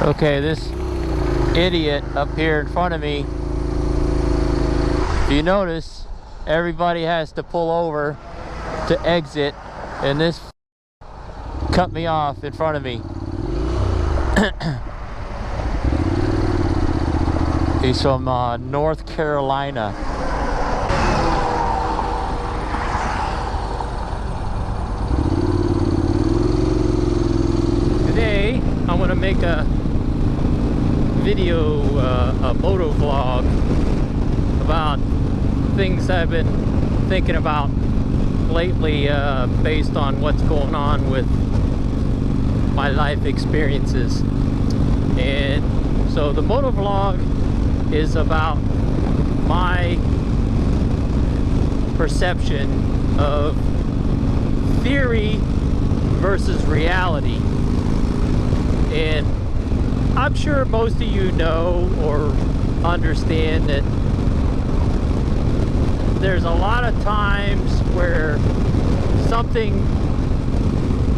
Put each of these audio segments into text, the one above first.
Okay, this idiot up here in front of me, if you notice, everybody has to pull over to exit, and this cut me off in front of me. He's from North Carolina. Today I'm going to make a video, a moto vlog about things I've been thinking about lately, based on what's going on with my life experiences. And so the moto vlog is about my perception of theory versus reality. And I'm sure most of you know or understand that there's a lot of times where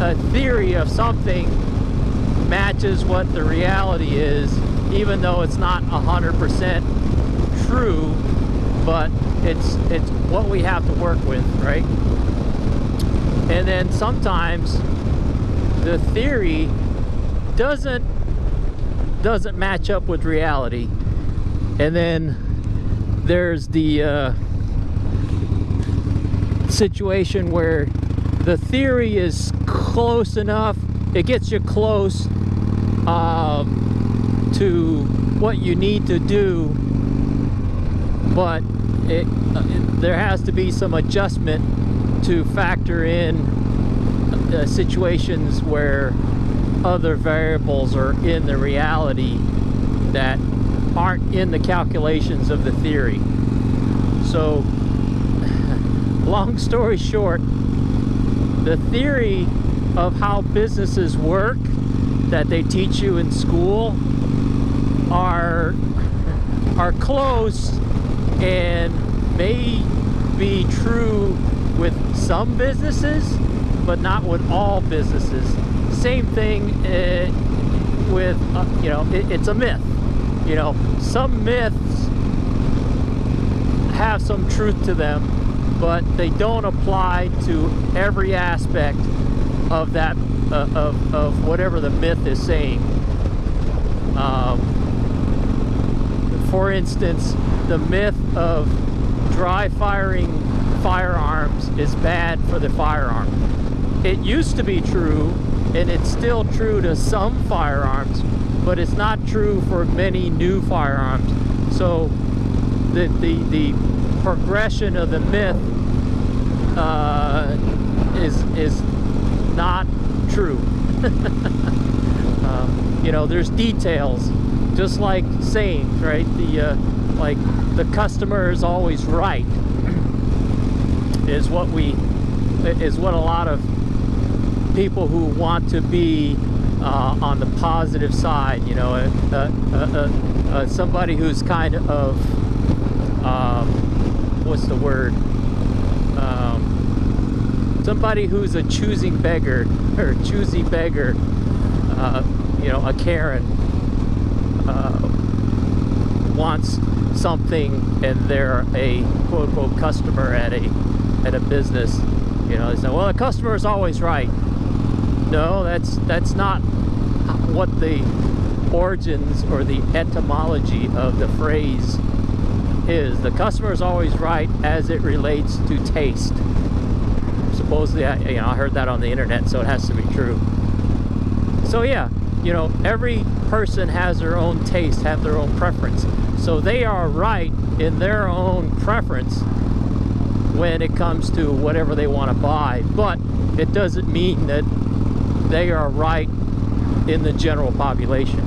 a theory of something matches what the reality is, even though it's not 100% true, but it's what we have to work with, right? And then sometimes the theory doesn't match up with reality, and then there's the situation where the theory is close enough, it gets you close to what you need to do, but there has to be some adjustment to factor in situations where other variables are in the reality that aren't in the calculations of the theory. So long story short, the theory of how businesses work that they teach you in school are close and may be true with some businesses, but not with all businesses. Same thing with, you know, it's a myth. You know, some myths have some truth to them, but they don't apply to every aspect of that, of whatever the myth is saying. For instance, the myth of dry firing firearms is bad for the firearm. It used to be true, and it's still true to some firearms, but it's not true for many new firearms. So the progression of the myth is not true. You know, there's details, just like sayings, right? Like the customer is always right is what a lot of people who want to be on the positive side, you know, somebody who's kind of what's the word? Somebody who's a choosing beggar, or choosy beggar, you know, a Karen, wants something and they're a quote-unquote customer at a business. You know, they say, well, the customer is always right. No, that's not what the origins or the etymology of the phrase is. The customer is always right as it relates to taste. Supposedly, I heard that on the internet, so it has to be true. So yeah, you know, every person has their own taste, have their own preference. So they are right in their own preference when it comes to whatever they want to buy, but it doesn't mean that they are right in the general population,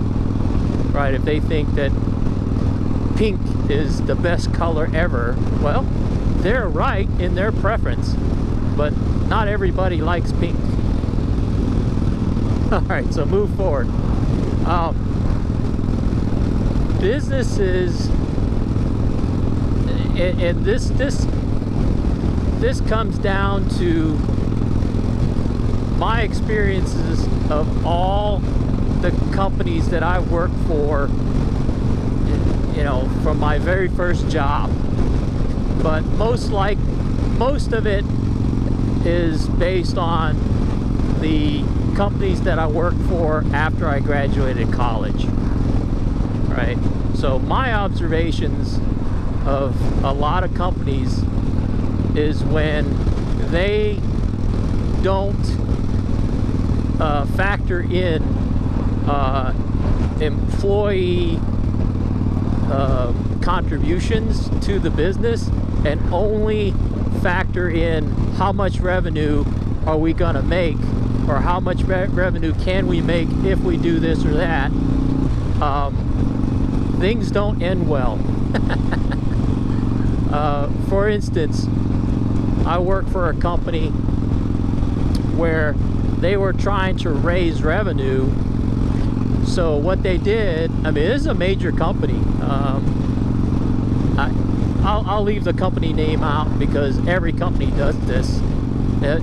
right? If they think that pink is the best color ever, well, they're right in their preference, but not everybody likes pink. All right, so move forward. Businesses, and this comes down to my experiences of all the companies that I worked for, you know, from my very first job. But most of it is based on the companies that I worked for after I graduated college, right? So my observations of a lot of companies is when they don't factor in employee contributions to the business and only factor in how much revenue are we going to make, or how much revenue can we make if we do this or that, things don't end well. For instance, I work for a company where they were trying to raise revenue. So what they did, I mean, this is a major company. I'll leave the company name out because every company does this.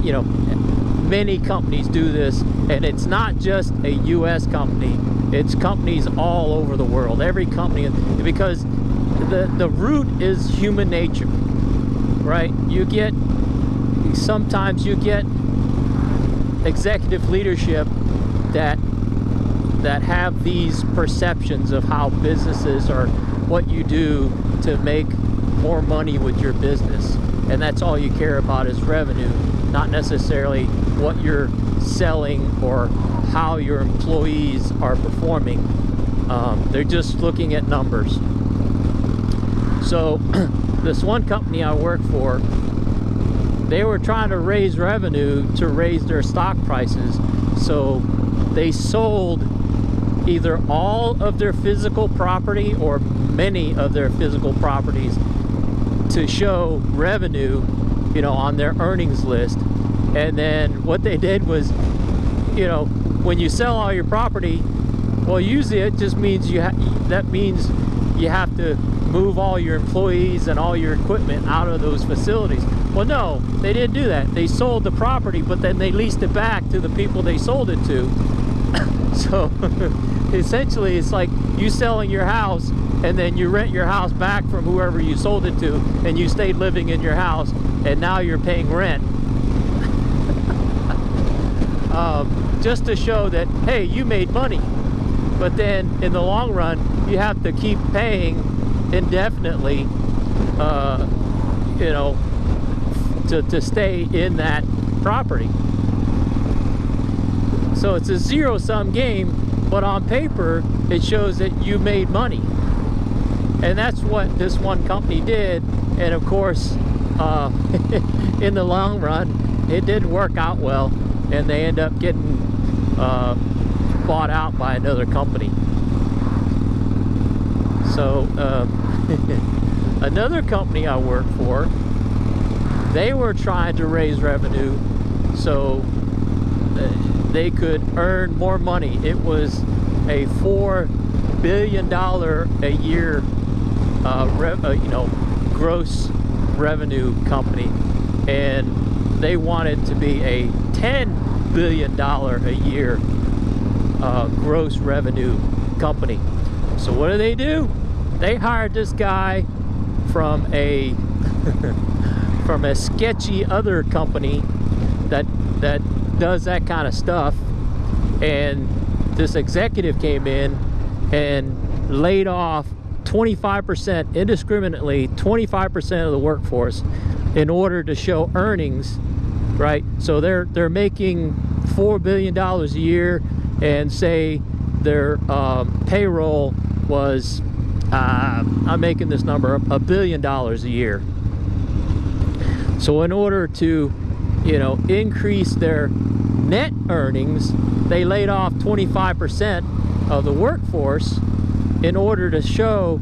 You know, many companies do this, and it's not just a US company, it's companies all over the world. Every company, because the root is human nature, right? Sometimes you get executive leadership that have these perceptions of how businesses or what you do to make more money with your business, and that's all you care about is revenue, not necessarily what you're selling or how your employees are performing. They're just looking at numbers. So this one company I work for, they were trying to raise revenue to raise their stock prices, so they sold either all of their physical property or many of their physical properties to show revenue, you know, on their earnings list. And then what they did was, you know, when you sell all your property, well, usually it just means that means you have to move all your employees and all your equipment out of those facilities. Well, no, they didn't do that. They sold the property, but then they leased it back to the people they sold it to. So essentially it's like you selling your house and then you rent your house back from whoever you sold it to, and you stayed living in your house, and now you're paying rent. Just to show that, hey, you made money. But then in the long run, you have to keep paying indefinitely, you know, to stay in that property. So it's a zero-sum game, but on paper, it shows that you made money. And that's what this one company did. And of course, in the long run, it didn't work out well, and they end up getting bought out by another company. So another company I work for, they were trying to raise revenue so they could earn more money. It was a $4 billion a year you know, gross revenue company, and they wanted to be a $10 billion a year gross revenue company. So what do? They hired this guy from a from a sketchy other company that does that kind of stuff, and this executive came in and laid off 25%, indiscriminately 25% of the workforce in order to show earnings, right? So they're making $4 billion a year, and say their payroll was, I'm making this number, $1 billion a year. So in order to, you know, increase their net earnings, they laid off 25% of the workforce in order to show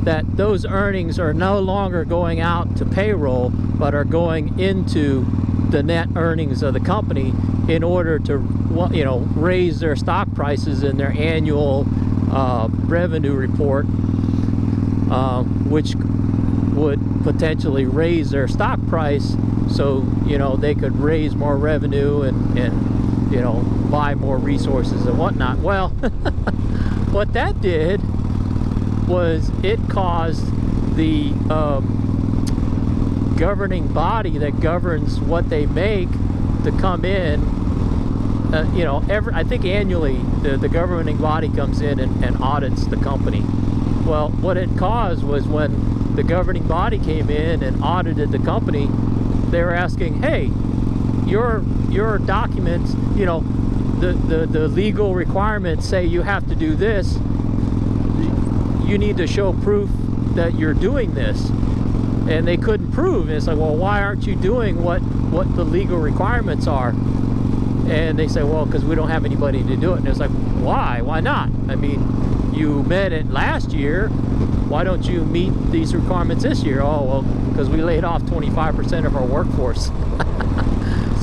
that those earnings are no longer going out to payroll, but are going into the net earnings of the company in order to, you know, raise their stock prices in their annual revenue report, which would potentially raise their stock price, so, you know, they could raise more revenue and you know, buy more resources and whatnot. Well, what that did was it caused the governing body that governs what they make to come in. You know, I think annually the governing body comes in and audits the company. Well, what it caused was when the governing body came in and audited the company, they were asking, hey, your documents, you know, the legal requirements say you have to do this. You need to show proof that you're doing this. And they couldn't prove. And it's like, well, why aren't you doing what the legal requirements are? And they say, well, because we don't have anybody to do it. And it's like, why? Why not? I mean, you met it last year. Why don't you meet these requirements this year? Oh, well, because we laid off 25% of our workforce.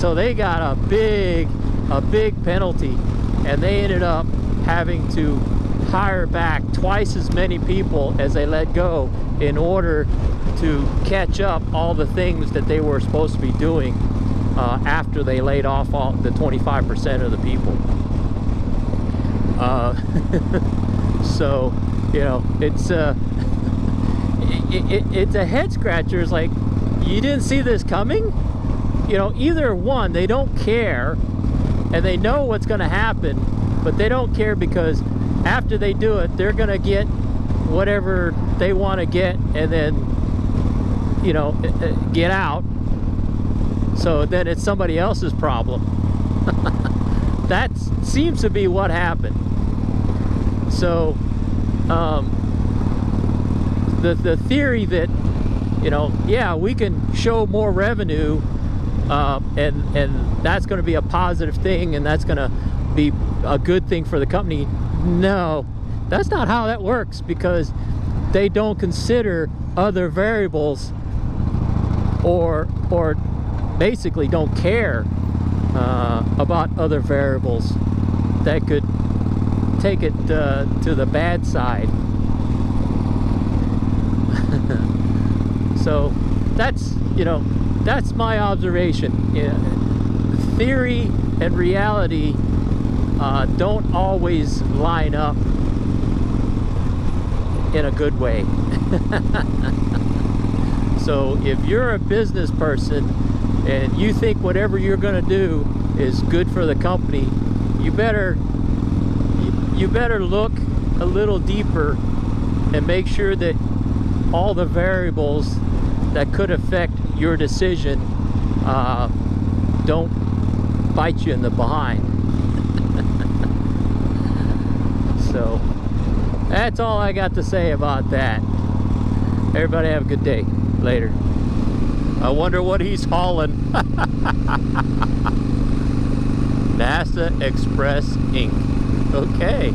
So they got a big penalty, and they ended up having to hire back twice as many people as they let go in order to catch up all the things that they were supposed to be doing after they laid off all the 25% of the people. So, you know, it's a head scratcher. It's like, you didn't see this coming? You know, either one, they don't care, and they know what's going to happen, but they don't care because after they do it, they're going to get whatever they want to get and then, you know, get out. So then it's somebody else's problem. That seems to be what happened. So the theory that, you know, yeah, we can show more revenue and that's going to be a positive thing, and that's going to be a good thing for the company. No, that's not how that works, because they don't consider other variables, or basically don't care about other variables that could take it to the bad side. So that's, you know, that's my observation. Yeah, theory and reality don't always line up in a good way. So if you're a business person and you think whatever you're going to do is good for the company, you better look a little deeper and make sure that all the variables that could affect your decision don't bite you in the behind. So that's all I got to say about that. Everybody have a good day. Later. I wonder what he's hauling. NASA Express Inc. Okay.